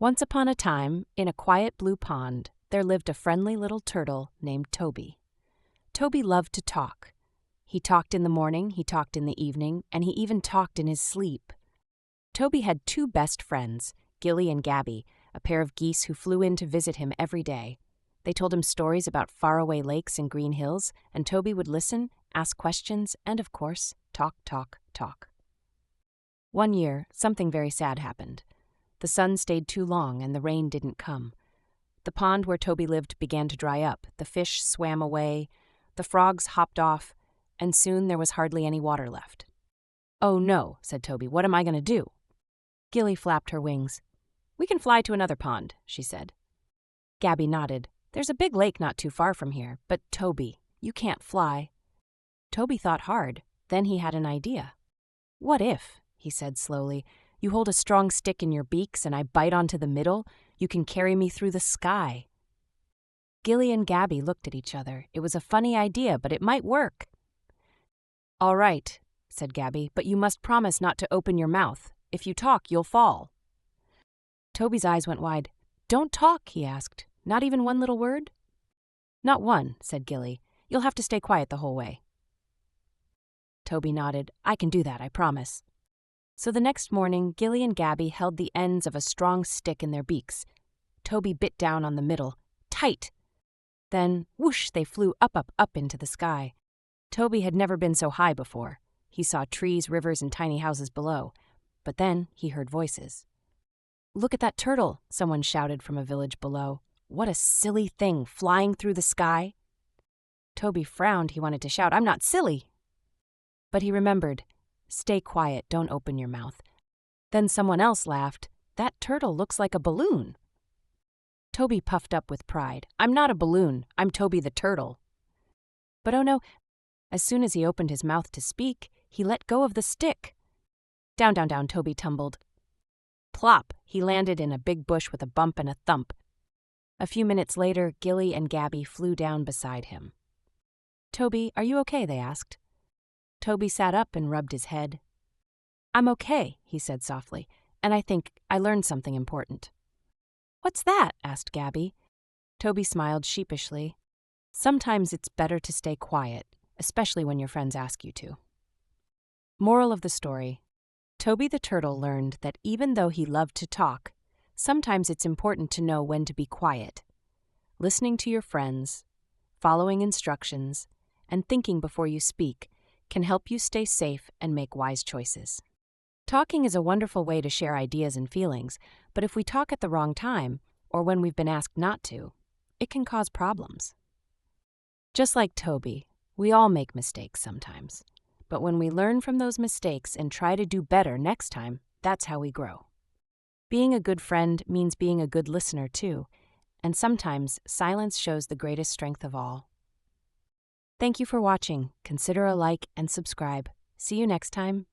Once upon a time, in a quiet blue pond, there lived a friendly little turtle named Toby. Toby loved to talk. He talked in the morning, he talked in the evening, and he even talked in his sleep. Toby had two best friends, Gilly and Gabby, a pair of geese who flew in to visit him every day. They told him stories about faraway lakes and green hills, and Toby would listen, ask questions, and, of course, talk. One year, something very sad happened. The sun stayed too long and the rain didn't come. The pond where Toby lived began to dry up, the fish swam away, the frogs hopped off, and soon there was hardly any water left. "Oh no," said Toby, "what am I going to do?" Gilly flapped her wings. "We can fly to another pond," she said. Gabby nodded. "There's a big lake not too far from here, but Toby, you can't fly." Toby thought hard. Then he had an idea. "What if," he said slowly, "you hold a strong stick in your beaks and I bite onto the middle? You can carry me through the sky." Gilly and Gabby looked at each other. It was a funny idea, but it might work. "All right," said Gabby, "but you must promise not to open your mouth. If you talk, you'll fall." Toby's eyes went wide. "Don't talk," he asked. "Not even one little word?" "Not one," said Gilly. "You'll have to stay quiet the whole way." Toby nodded. "I can do that, I promise." So the next morning, Gilly and Gabby held the ends of a strong stick in their beaks. Toby bit down on the middle. Tight! Then, whoosh, they flew up into the sky. Toby had never been so high before. He saw trees, rivers, and tiny houses below. But then he heard voices. "Look at that turtle," someone shouted from a village below. "What a silly thing, flying through the sky." Toby frowned. He wanted to shout, "I'm not silly." But he remembered, "Stay quiet, don't open your mouth." Then someone else laughed, "That turtle looks like a balloon." Toby puffed up with pride. "I'm not a balloon, I'm Toby the turtle." But oh no, as soon as he opened his mouth to speak, he let go of the stick. Down Toby tumbled. Plop! He landed in a big bush with a bump and a thump. A few minutes later, Gilly and Gabby flew down beside him. "Toby, are you okay?" they asked. Toby sat up and rubbed his head. "I'm okay," he said softly, "and I think I learned something important." "What's that?" asked Gabby. Toby smiled sheepishly. "Sometimes it's better to stay quiet, especially when your friends ask you to." Moral of the story: Toby the turtle learned that even though he loved to talk, sometimes it's important to know when to be quiet. Listening to your friends, following instructions, and thinking before you speak can help you stay safe and make wise choices. Talking is a wonderful way to share ideas and feelings, but if we talk at the wrong time, or when we've been asked not to, it can cause problems. Just like Toby, we all make mistakes sometimes. But when we learn from those mistakes and try to do better next time, that's how we grow. Being a good friend means being a good listener too, and sometimes silence shows the greatest strength of all. Thank you for watching. Consider a like and subscribe. See you next time.